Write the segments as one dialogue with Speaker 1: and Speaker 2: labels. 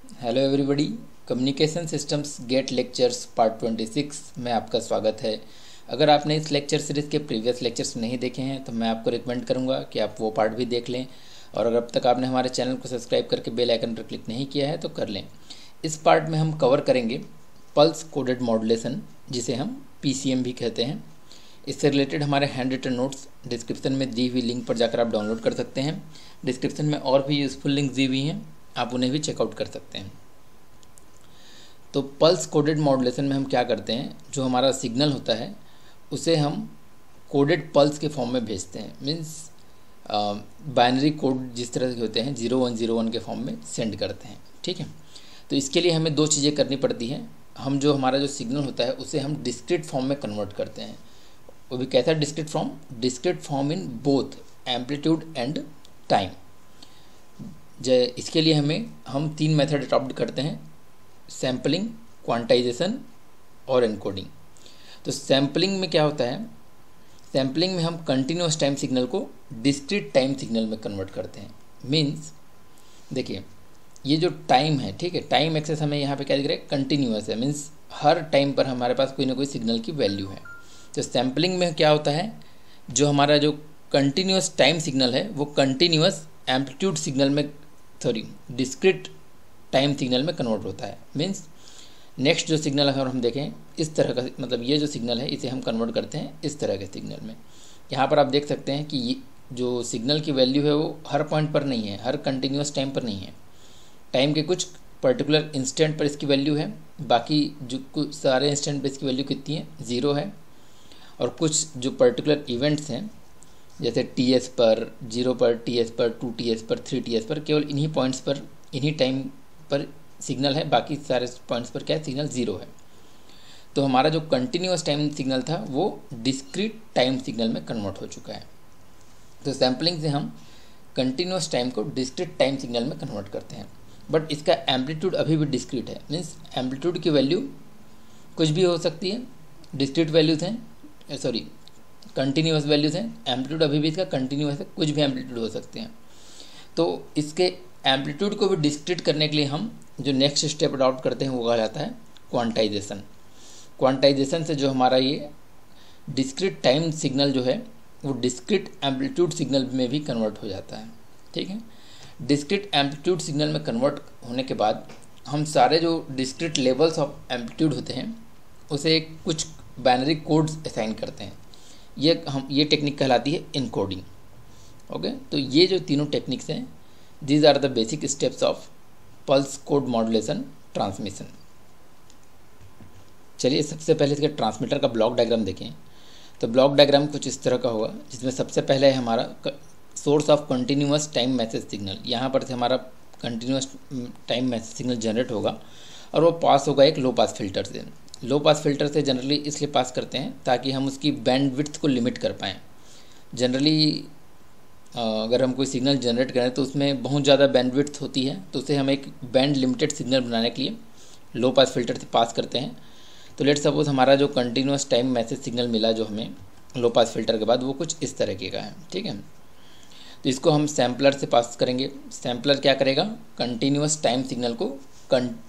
Speaker 1: Hello everybody. Communication systems GATE lectures part 26 में आपका स्वागत है। अगर आपने इस लेक्चर सीरीज़ के प्रीवियस लेक्चर्स नहीं देखे हैं तो मैं आपको रिकमेंड करूंगा कि आप वो पार्ट भी देख लें, और अगर अब तक आपने हमारे चैनल को सब्सक्राइब करके बेल आइकन पर क्लिक नहीं किया है तो कर लें। इस पार्ट में हम कवर करेंगे पल्स कोडेड मॉड्यूलेशन, जिसे हम PCM भी कहते हैं। इससे रिलेटेड हमारे हैंड रिटन नोट्स डिस्क्रिप्शन में दी हुई लिंक पर जाकर आप डाउनलोड कर सकते हैं। डिस्क्रिप्शन में और भी यूज़फुल लिंक दी हुई हैं, आप उन्हें भी चेकआउट कर सकते हैं। तो पल्स कोडेड मॉड्यूलेशन में हम क्या करते हैं, जो हमारा सिग्नल होता है उसे हम कोडेड पल्स के फॉर्म में भेजते हैं। मीन्स बाइनरी कोड जिस तरह के होते हैं 0101 के फॉर्म में सेंड करते हैं। ठीक है, तो इसके लिए हमें दो चीज़ें करनी पड़ती हैं। हम जो हमारा जो सिग्नल होता है उसे हम डिस्क्रीट फॉर्म में कन्वर्ट करते हैं। वो भी कैसा discrete form? Discrete form in both amplitude and time. इसके लिए हम तीन मेथड अडॉप्ट करते हैं: सैम्पलिंग, क्वांटाइजेशन और एनकोडिंग। तो सैम्पलिंग में क्या होता है? सैम्पलिंग में हम कंटिन्यूस टाइम सिग्नल को डिस्क्रीट टाइम सिग्नल में कन्वर्ट करते हैं। मीन्स देखिए, ये जो टाइम है, ठीक है, टाइम एक्सेस हमें यहाँ पे क्या दिख रहा है? कंटिन्यूस है। मीन्स हर टाइम पर हमारे पास कोई ना कोई सिग्नल की वैल्यू है। तो सैम्पलिंग में क्या होता है, जो हमारा जो कंटिन्यूस टाइम सिग्नल है वो कंटिन्यूस एम्पलीट्यूड सिग्नल में डिस्क्रीट टाइम सिग्नल में कन्वर्ट होता है। मीन्स नेक्स्ट जो सिग्नल अगर हम देखें इस तरह का, मतलब ये जो सिग्नल है इसे हम कन्वर्ट करते हैं इस तरह के सिग्नल में। यहाँ पर आप देख सकते हैं कि ये जो सिग्नल की वैल्यू है वो हर पॉइंट पर नहीं है, हर कंटिन्यूस टाइम पर नहीं है। टाइम के कुछ पर्टिकुलर इंस्टेंट पर इसकी वैल्यू है, बाकी जो कुछ सारे इंस्टेंट पर इसकी वैल्यू कितनी है? 0 है। और कुछ जो पर्टिकुलर इवेंट्स हैं जैसे TS पर, 0 पर, TS पर, 2TS पर, 3TS पर, केवल इन्हीं पॉइंट्स पर, इन्हीं टाइम पर सिग्नल है, बाकी सारे पॉइंट्स पर क्या है? सिग्नल 0 है। तो हमारा जो कंटिन्यूस टाइम सिग्नल था वो डिस्क्रीट टाइम सिग्नल में कन्वर्ट हो चुका है। तो सैम्पलिंग से हम कंटिन्यूस टाइम को डिस्क्रीट टाइम सिग्नल में कन्वर्ट करते हैं, बट इसका एम्पलीट्यूड अभी भी डिस्क्रीट है। मीन्स एम्पलीट्यूड की वैल्यू कुछ भी हो सकती है। डिस्क्रीट वैल्यूज़ हैं, कंटिन्यूस वैल्यूज़ हैं, एम्पलीट्यूड अभी भी इसका कंटिन्यूस है, कुछ भी एम्पलीट्यूड हो सकते हैं। तो इसके एम्पलीट्यूड को भी डिस्क्रीट करने के लिए हम जो नेक्स्ट स्टेप अडॉप्ट करते हैं वो कहा जाता है क्वांटाइजेशन। क्वांटाइजेशन से जो हमारा ये डिस्क्रीट टाइम सिग्नल जो है वो डिस्क्रीट एम्पलीट्यूड सिग्नल में भी कन्वर्ट हो जाता है। ठीक है, डिस्क्रीट एम्पलीट्यूड सिग्नल में कन्वर्ट होने के बाद हम सारे जो डिस्क्रीट लेवल्स ऑफ एम्पलीट्यूड होते हैं उसे कुछ बाइनरी कोड्स असाइन करते हैं। ये टेक्निक कहलाती है इनकोडिंग। ओके, तो ये जो तीनों टेक्निक्स हैं, these are the basic steps of pulse code modulation transmission. चलिए सबसे पहले इसके ट्रांसमीटर का ब्लॉक डायग्राम देखें। तो ब्लॉक डायग्राम कुछ इस तरह का होगा, जिसमें सबसे पहले है हमारा source of continuous time message signal. यहाँ पर से हमारा continuous time message signal generate होगा और वो पास होगा एक लो पास फिल्टर से। लो पास फिल्टर से जनरली इसलिए पास करते हैं ताकि हम उसकी बैंडविड्थ को लिमिट कर पाएँ। जनरली अगर हम कोई सिग्नल जनरेट करें तो उसमें बहुत ज़्यादा बैंडविड्थ होती है, तो उसे हम एक बैंड लिमिटेड सिग्नल बनाने के लिए लो पास फिल्टर से पास करते हैं। तो लेट सपोज हमारा जो कंटिन्यूस टाइम मैसेज सिग्नल मिला जो हमें लो पास फिल्टर के बाद, वो कुछ इस तरीके का है। ठीक है, तो इसको हम सैम्पलर से पास करेंगे। सैम्पलर क्या करेगा? कंटिन्यूस टाइम सिग्नल को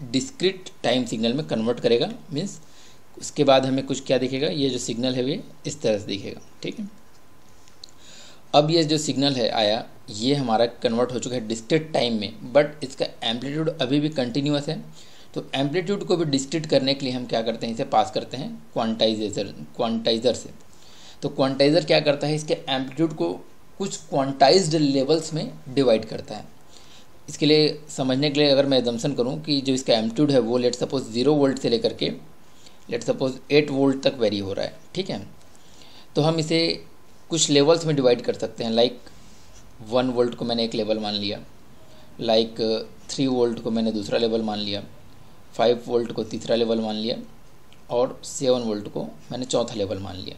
Speaker 1: डिस्क्रीट टाइम सिग्नल में कन्वर्ट करेगा। मीन्स उसके बाद हमें कुछ क्या दिखेगा? ये जो सिग्नल है वे इस तरह से दिखेगा। ठीक है, अब ये जो सिग्नल है आया, ये हमारा कन्वर्ट हो चुका है डिस्क्रीट टाइम में, बट इसका एम्पलीट्यूड अभी भी कंटिन्यूस है। तो एम्पलीट्यूड को भी डिस्क्रीट करने के लिए हम क्या करते हैं? इसे पास करते हैं क्वांटाइज़र से। तो क्वांटाइज़र क्या करता है? इसके एम्पलीट्यूड को कुछ क्वांटाइज्ड लेवल्स में डिवाइड करता है। इसके लिए समझने के लिए अगर मैं एजम्पशन करूं कि जो इसका एम्पलीट्यूड है वो लेट सपोज 0 वोल्ट से लेकर के लेट सपोज 8 वोल्ट तक वेरी हो रहा है। ठीक है, तो हम इसे कुछ लेवल्स में डिवाइड कर सकते हैं। लाइक 1 वोल्ट को मैंने एक लेवल मान लिया, लाइक 3 वोल्ट को मैंने दूसरा लेवल मान लिया, 5 वोल्ट को तीसरा लेवल मान लिया और 7 वोल्ट को मैंने चौथा लेवल मान लिया।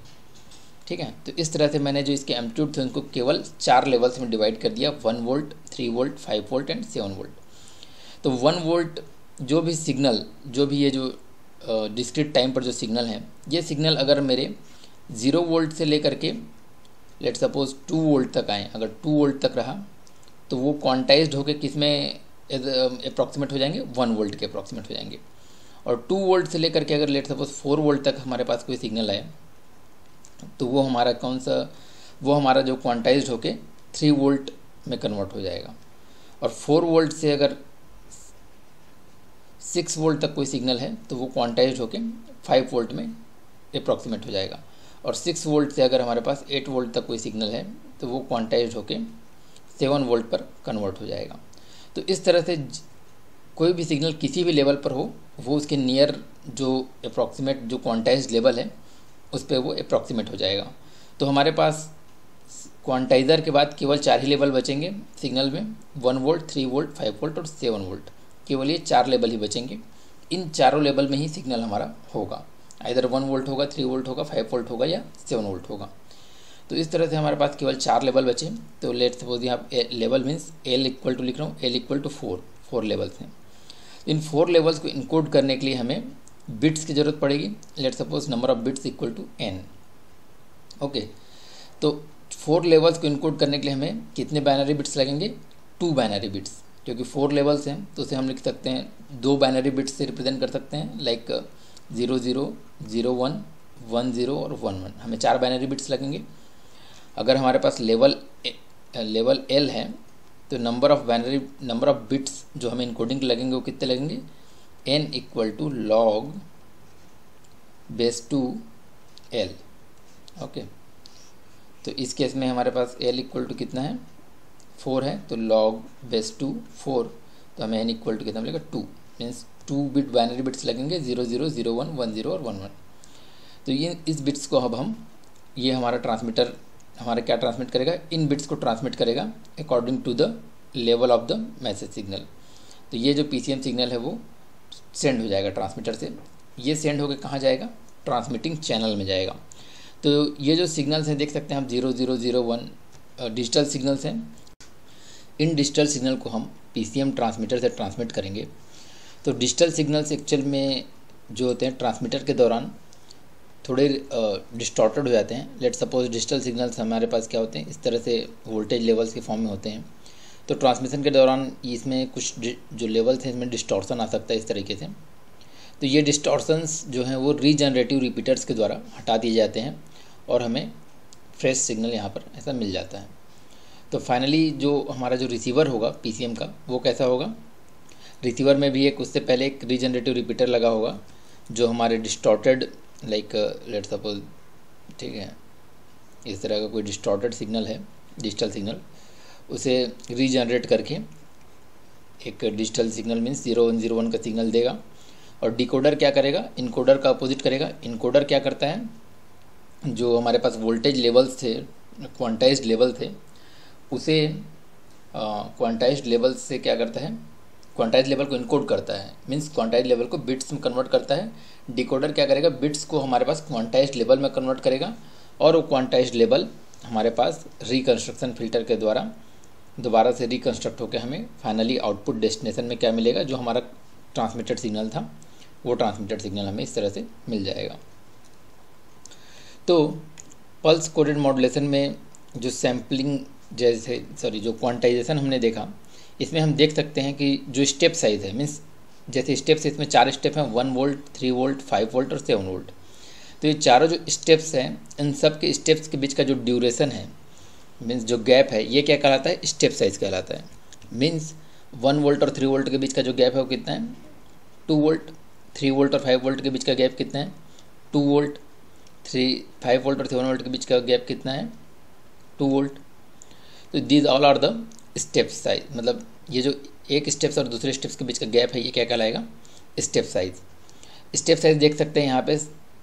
Speaker 1: ठीक है, तो इस तरह से मैंने जो इसके एम्पलीट्यूड थे उनको केवल 4 लेवल्स में डिवाइड कर दिया: 1 volt, 3 volt, 5 volt and 7 volt. तो 1 वोल्ट जो भी सिग्नल, जो भी ये जो डिस्क्रीट टाइम पर जो सिग्नल है, ये सिग्नल अगर मेरे 0 वोल्ट से लेकर के लेट सपोज 2 वोल्ट तक आए, अगर 2 वोल्ट तक रहा तो वो क्वांटाइज्ड होकर किस में अप्रॉक्सीमेट हो जाएंगे, 1 वोल्ट के अप्रॉक्सीमेट हो जाएंगे। और 2 वोल्ट से लेकर के अगर लेट सपोज 4 वोल्ट तक हमारे पास कोई सिग्नल है तो वो हमारा कौन सा, वो हमारा जो क्वांटाइज्ड होके 3 वोल्ट में कन्वर्ट हो जाएगा। और 4 वोल्ट से अगर 6 वोल्ट तक कोई सिग्नल है तो वो क्वांटाइज्ड होके 5 वोल्ट में अप्रॉक्सीमेट हो जाएगा। और 6 वोल्ट से अगर हमारे पास 8 वोल्ट तक कोई सिग्नल है तो वो क्वांटाइज्ड होके 7 वोल्ट पर कन्वर्ट हो जाएगा। तो इस तरह से कोई भी सिग्नल किसी भी लेवल पर हो वो उसके नियर जो अप्रॉक्सीमेट जो क्वांटाइज्ड लेवल है उस पर वो अप्रॉक्सीमेट हो जाएगा। तो हमारे पास क्वांटाइज़र के बाद केवल 4 ही लेवल बचेंगे सिग्नल में, 1 वोल्ट, 3 वोल्ट, 5 वोल्ट और 7 वोल्ट। केवल ये 4 लेवल ही बचेंगे। इन चारों लेवल में ही सिग्नल हमारा होगा, इधर 1 वोल्ट होगा, 3 वोल्ट होगा, 5 वोल्ट होगा या 7 वोल्ट होगा। तो इस तरह से हमारे पास केवल 4 लेवल बचे। तो लेट सपोज यहाँ level means L equal to लिख रहा हूँ, एल इक्वल टू 4 लेवल्स हैं। इन 4 लेवल्स को इनकोड करने के लिए हमें बिट्स की ज़रूरत पड़ेगी। Let suppose number of bits equal to n। Okay, तो 4 लेवल्स को इनकोड करने के लिए हमें कितने बाइनरी बिट्स लगेंगे? 2 बाइनरी बिट्स, क्योंकि 4 लेवल्स हैं तो उसे हम लिख सकते हैं 2 बाइनरी बिट्स से रिप्रेजेंट कर सकते हैं, लाइक 0 0 0 1 1 0 और 1 1। हमें 4 बाइनरी बिट्स लगेंगे। अगर हमारे पास लेवल L है तो नंबर ऑफ बिट्स जो हमें इनकोडिंग के लगेंगे वो कितने लगेंगे? n equal to log base 2 L। Okay, तो इस केस में हमारे पास L इक्वल टू कितना है? 4 है, तो log बेस 2 4, तो हमें n इक्वल टू कितना मिलेगा? 2। मीन्स 2 बिट बाइनरी बिट्स लगेंगे, 0 0 0 1 1 0 और 1 1। तो ये इस बिट्स को अब हम, ये हमारा ट्रांसमीटर हमारा क्या ट्रांसमिट करेगा? इन बिट्स को ट्रांसमिट करेगा according to the level of the message signal. तो ये जो PCM सिग्नल है वो सेंड हो जाएगा ट्रांसमीटर से। ये सेंड होकर कहाँ जाएगा? ट्रांसमिटिंग चैनल में जाएगा। तो ये जो सिग्नल्स हैं देख सकते हैं हम 0 0 0 1 डिजिटल सिग्नल्स हैं। इन डिजिटल सिग्नल को हम PCM ट्रांसमीटर से ट्रांसमिट करेंगे। तो डिजिटल सिग्नल्स एक्चुअल में जो होते हैं ट्रांसमीटर के दौरान थोड़े डिस्टॉर्टेड हो जाते हैं। लेट सपोज डिजिटल सिग्नल्स हमारे पास क्या होते हैं? इस तरह से वोल्टेज लेवल्स के फॉर्म में होते हैं। तो ट्रांसमिशन के दौरान इसमें कुछ जो लेवल्स हैं इसमें डिस्टॉर्सन आ सकता है इस तरीके से। तो ये डिस्टॉर्सन्स जो हैं वो रीजनरेटिव रिपीटर्स के द्वारा हटा दिए जाते हैं और हमें फ्रेश सिग्नल यहाँ पर ऐसा मिल जाता है। तो फाइनली जो हमारा जो रिसीवर होगा PCM का वो कैसा होगा? रिसीवर में भी एक उससे पहले एक रीजनरेटिव रिपीटर लगा होगा जो हमारे डिस्टॉर्टेड लाइक लेट सपोज, ठीक है, इस तरह का कोई डिस्टॉर्टेड सिग्नल है डिजिटल सिग्नल, उसे रीजनरेट करके एक डिजिटल सिग्नल मीन्स 0 1 0 1 का सिग्नल देगा। और डिकोडर क्या करेगा? इनकोडर का अपोजिट करेगा। इनकोडर क्या करता है? जो हमारे पास वोल्टेज लेवल्स थे, क्वांटाइज्ड लेवल थे, उसे क्वांटाइज्ड लेवल से क्या करता है? क्वांटाइज्ड लेवल को इनकोड करता है, मीन्स क्वांटाइज्ड लेवल को बिट्स में कन्वर्ट करता है। डिकोडर क्या करेगा? बिट्स को हमारे पास क्वांटाइज्ड लेवल में कन्वर्ट करेगा और वो क्वांटाइज्ड लेवल हमारे पास रिकन्स्ट्रक्शन फिल्टर के द्वारा दोबारा से रिकन्स्ट्रक्ट होकर हमें फाइनली आउटपुट डेस्टिनेशन में क्या मिलेगा? जो हमारा ट्रांसमिटेड सिग्नल था वो ट्रांसमिटेड सिग्नल हमें इस तरह से मिल जाएगा। तो पल्स कोडेड मॉड्यूलेशन में जो सैम्पलिंग जो क्वांटाइजेशन हमने देखा, इसमें हम देख सकते हैं कि जो स्टेप साइज़ है, मीन्स जैसे स्टेप्स इसमें 4 स्टेप हैं, 1 वोल्ट, 3 वोल्ट, 5 वोल्ट और 7 वोल्ट। तो ये चारों जो स्टेप्स हैं इन सब के स्टेप्स के बीच का जो ड्यूरेशन है, मीन्स जो गैप है, ये क्या कहलाता है? स्टेप साइज़ कहलाता है। मीन्स 1 वोल्ट और 3 वोल्ट के बीच का जो गैप है वो कितना है? 2 वोल्ट। 3 वोल्ट और 5 वोल्ट के बीच का गैप कितना है? 2 वोल्ट। 5 वोल्ट और 7 वोल्ट के बीच का गैप कितना है? 2 वोल्ट। तो these all are the step size, मतलब ये जो एक स्टेप्स और दूसरे स्टेप्स के बीच का गैप है ये क्या कहलाएगा? Step size. स्टेप साइज देख सकते हैं यहाँ पे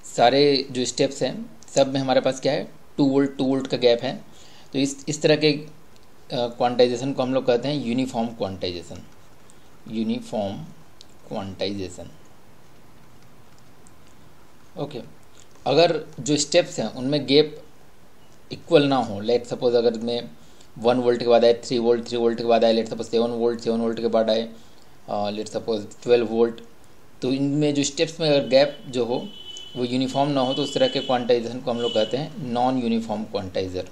Speaker 1: सारे जो स्टेप्स हैं सब में हमारे पास क्या है? 2 वोल्ट का गैप है। तो इस तरह के क्वांटाइजेशन को हम लोग कहते हैं uniform quantization. Uniform quantization. Okay, अगर जो स्टेप्स हैं उनमें गैप इक्वल ना हो, लेट सपोज अगर मैं 1 वोल्ट के बाद आए 3 वोल्ट, 3 वोल्ट के बाद आए लेट सपोज 7 वोल्ट, 7 वोल्ट के बाद आए लेट सपोज 12 वोल्ट, तो इनमें जो स्टेप्स में अगर गैप जो हो वो यूनिफॉर्म ना हो तो उस तरह के क्वांटाइजेशन को हम लोग कहते हैं non uniform quantizer.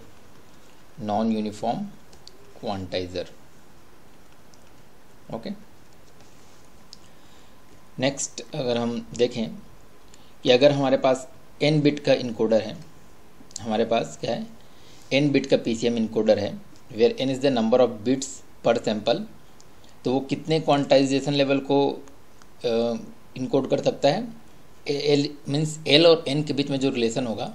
Speaker 1: Non uniform quantizer. Okay. Next अगर हम देखें कि अगर हमारे पास n बिट का इनकोडर है, हमारे पास क्या है, n बिट का PCM इनकोडर है, where n is the number of bits per sample, तो वो कितने क्वांटाइजेशन लेवल को इनकोड कर सकता है? एल मीन्स एल और एन के बीच में जो रिलेशन होगा,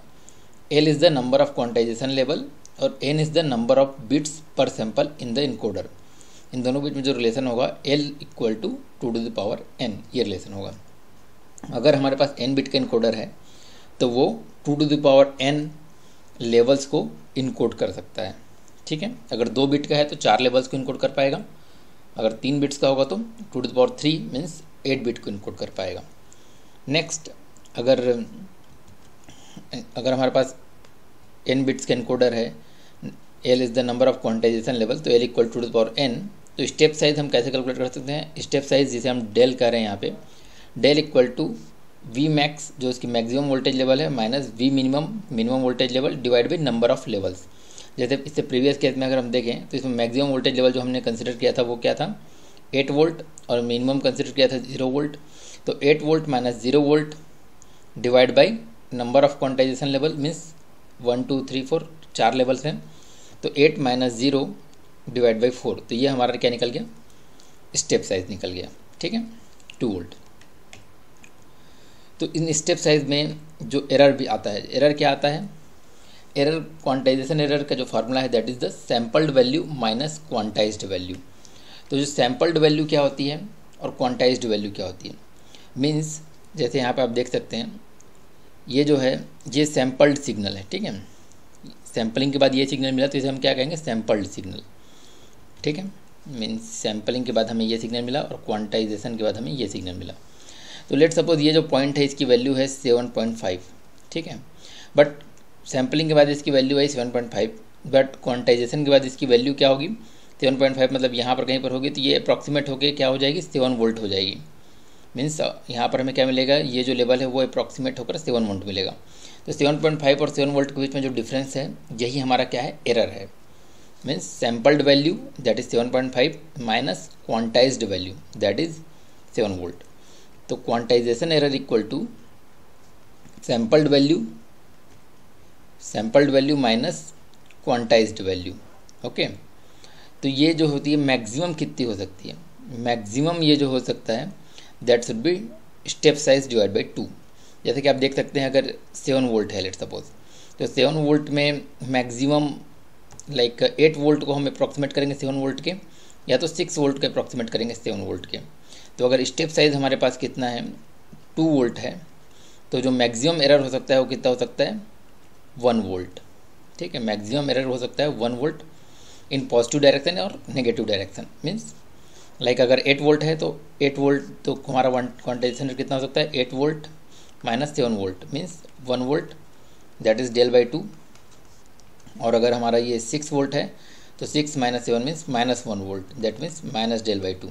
Speaker 1: L is the number of quantization level और N is the number of bits per sample in the encoder. इन दोनों बीच में जो रिलेशन होगा एल इक्वल टू 2n, ये रिलेशन होगा। अगर हमारे पास n बिट का इनकोडर है तो वो 2n लेवल्स को इनकोड कर सकता है, ठीक है। अगर 2 बिट का है तो 4 लेवल्स को इनकोड कर पाएगा, अगर 3 बिट्स का होगा तो 2 मीन्स 8 बिट को इनकोड कर पाएगा। नेक्स्ट अगर हमारे पास n बिट्स का इनकोडर है, l is the number of quantization level, तो l इक्वल टू n, तो स्टेप साइज हम कैसे कैलकुलेट कर सकते हैं? स्टेप साइज जिसे हम डेल कह रहे हैं यहाँ पे, del equal to V max जो इसकी मैक्सिमम वोल्टेज लेवल है minus V minimum voltage level divide by number of levels. जैसे इससे प्रीवियस केस में अगर हम देखें तो इसमें मैक्सिमम वोल्टेज लेवल जो हमने कंसिडर किया था वो क्या था? 8 वोल्ट, और मिनिमम कंसिडर किया था 0 वोल्ट। तो 8 volt minus 0 volt divide by number of quantization level means 1 2 3 4 4 levels हैं, तो 8 माइनस 0 डिवाइड बाई 4, तो ये हमारा क्या निकल गया? स्टेप साइज निकल गया, ठीक है, 2 वोल्ट। तो इन स्टेप साइज में जो एरर भी आता है, एरर क्या आता है? एरर, क्वांटाइजेशन एरर का जो फार्मूला है that is the sampled value minus quantized value. तो जो सैम्पल्ड वैल्यू क्या होती है और क्वांटाइज्ड वैल्यू क्या होती है? मीन्स जैसे यहाँ पे आप देख सकते हैं, ये जो है ये सैम्पल्ड सिग्नल है, ठीक है। सैम्पलिंग के बाद ये सिग्नल मिला तो इसे हम क्या कहेंगे? सैम्पल्ड सिग्नल, ठीक है। मीन्स सैम्पलिंग के बाद हमें ये सिग्नल मिला और क्वांटाइजेशन के बाद हमें ये सिग्नल मिला। तो लेट सपोज ये जो पॉइंट है इसकी वैल्यू है 7.5, ठीक है, बट सैम्पलिंग के बाद इसकी वैल्यू है 7.5, बट क्वांटाइजेशन के बाद इसकी वैल्यू क्या होगी? 7.5 मतलब यहाँ पर कहीं पर होगी, तो ये अप्रॉक्सीमेट होकर क्या हो जाएगी? 7 वोल्ट हो जाएगी। मीन्स यहाँ पर हमें क्या मिलेगा? ये जो लेवल है वो अप्रॉक्सीमेट होकर 7 वोल्ट मिलेगा। तो 7.5 और 7 वोल्ट के बीच में जो डिफरेंस है यही हमारा क्या है? एरर है। Means sampled value that is 7.5 minus quantized value that is 7 volt. तो quantization error equal to sampled value minus quantized value, okay. तो ये जो होती है मैक्सिमम कितनी हो सकती है? मैक्सिमम ये जो हो सकता है that should be step size divide by 2। जैसे कि आप देख सकते हैं अगर 7 वोल्ट है लेट सपोज, तो 7 वोल्ट में मैक्सिमम लाइक 8 वोल्ट को हम अप्रॉक्सीमेट करेंगे 7 वोल्ट के, या तो 6 वोल्ट के अप्रॉक्सीमेट करेंगे 7 वोल्ट के। तो अगर स्टेप साइज हमारे पास कितना है? 2 वोल्ट है, तो जो मैक्सिमम एरर हो सकता है वो कितना हो सकता है? 1 वोल्ट, ठीक है। मैक्सिमम एरर हो सकता है 1 वोल्ट इन पॉजिटिव डायरेक्शन और नेगेटिव डायरेक्शन। मीन्स लाइक अगर 8 वोल्ट है तो 8 वोल्ट तो हमारा क्वांटाइजेशन कितना हो सकता है? 8 volt minus 7 volt means 1 volt that is del by 2। और अगर हमारा ये 6 वोल्ट है तो 6 minus 7 means minus 1 volt that means minus del by 2।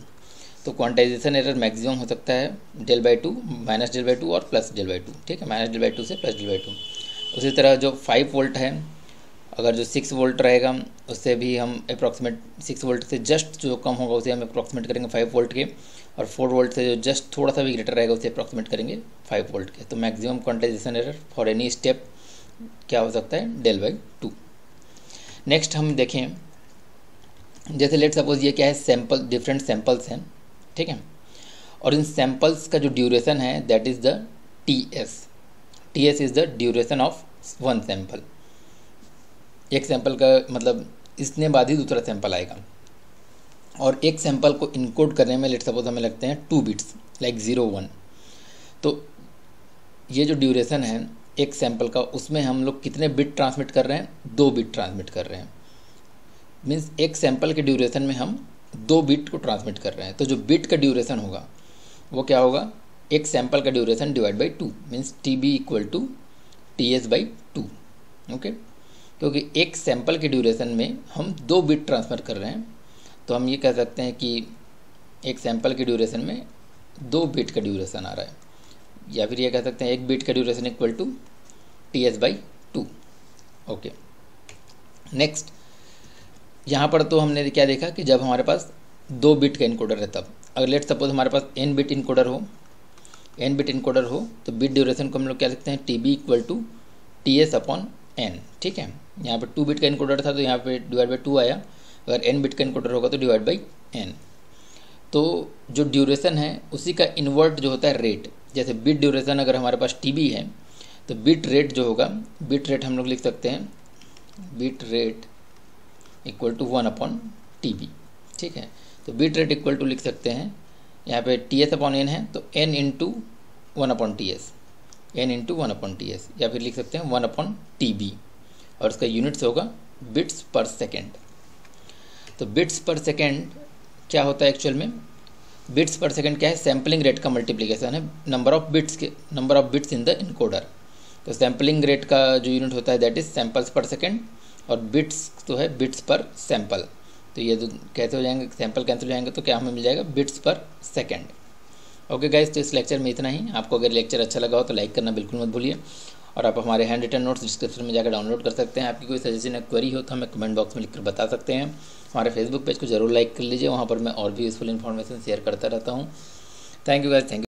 Speaker 1: तो क्वांटाइजेशन एरर मैक्सिमम हो सकता है del by 2, minus del by 2 और प्लस डेल बाई 2, ठीक है, माइनस डेल बाई 2 से प्लस डेल बाई 2। उसी तरह जो 5 वोल्ट है, अगर जो 6 वोल्ट रहेगा उससे भी हम अप्रॉक्सीमेट 6 वोल्ट से जस्ट जो कम होगा उसे हम अप्रॉक्सीमेट करेंगे 5 वोल्ट के, और 4 वोल्ट से जो जस्ट थोड़ा सा भी ग्रेटर रहेगा उसे अप्रॉक्सीमेट करेंगे 5 वोल्ट के। तो maximum quantization error for any step क्या हो सकता है? Del by 2। नेक्स्ट हम देखें, जैसे लेट सपोज ये क्या है? सैम्पल, डिफरेंट सैम्पल्स हैं, ठीक है, और इन सैम्पल्स का जो ड्यूरेशन है that is the TS is the duration of 1 sample. एक सैंपल का मतलब इसने बाद ही दूसरा सैंपल आएगा, और एक सैंपल को इनकोड करने में लेट सपोज हमें लगते हैं 2 बिट्स लाइक 0 1। तो ये जो ड्यूरेशन है एक सैंपल का, उसमें हम लोग कितने बिट ट्रांसमिट कर रहे हैं? 2 बिट ट्रांसमिट कर रहे हैं। मीन्स एक सैंपल के ड्यूरेशन में हम 2 बिट को ट्रांसमिट कर रहे हैं। तो जो बिट का ड्यूरेशन होगा वो क्या होगा? एक सैंपल का duration divide by 2 means TB equal to TS by 2, okay. क्योंकि एक सैंपल के ड्यूरेशन में हम 2 बिट ट्रांसफ़र कर रहे हैं, तो हम ये कह सकते हैं कि एक सैंपल के ड्यूरेशन में 2 बिट का ड्यूरेशन आ रहा है, या फिर ये कह सकते हैं एक बिट का duration equal to TS by 2, okay. Next यहाँ पर तो हमने क्या देखा कि जब हमारे पास 2 बिट का इनकोडर है तब, अगर लेट सपोज हमारे पास n बिट इनकोडर हो n बिट इनकोडर हो तो बिट ड्यूरेशन को हम लोग क्या लिखते हैं T B equal to T S upon N. ठीक है, यहाँ पे 2 बिट का इनकोडर था तो यहाँ पे डिवाइड बाई 2 आया, अगर n बिट का इनकोडर होगा तो डिवाइड बाई n। तो जो ड्यूरेशन है उसी का इन्वर्ट जो होता है रेट, जैसे बिट ड्यूरेशन अगर हमारे पास टी बी है तो बिट रेट जो होगा, बिट रेट हम लोग लिख सकते हैं bit rate equal to 1 upon T B. ठीक है, तो बिट रेट इक्वल टू लिख सकते हैं यहाँ पे टी एस अपॉन एन है तो n into 1 upon T S, n into 1 upon T S, या फिर लिख सकते हैं 1 अपॉन टी बी, और उसका यूनिट्स होगा बिट्स पर सेकेंड। तो बिट्स पर सेकेंड क्या होता है एक्चुअल में, बिट्स पर सेकेंड क्या है, सैम्पलिंग रेट का मल्टीप्लिकेशन है number of bits in the encoder. तो सैम्पलिंग रेट का जो यूनिट होता है दैट इज सैम्पल्स पर सेकेंड, और बिट्स तो है बिट्स पर सैम्पल। तो ये तो कैसे हो जाएंगे, सैम्पल कैंसिल हो जाएंगे तो क्या हमें मिल जाएगा बिट्स पर सेकेंड। ओके गाइस, तो इस लेक्चर में इतना ही। आपको अगर लेक्चर अच्छा लगा हो तो लाइक करना बिल्कुल मत भूलिए, और आप हमारे हैंड रिटन नोट्स डिस्क्रिप्शन में जाकर डाउनलोड कर सकते हैं। आपकी कोई सजेशन या क्वेरी हो तो हमें कमेंट बॉक्स में लिखकर बता सकते हैं। हमारे फेसबुक पेज को जरूर लाइक कर लीजिए, वहाँ पर मैं और भी यूजफुल इन्फॉर्मेशन शेयर करता रहता हूँ। Thank you guys, thank you.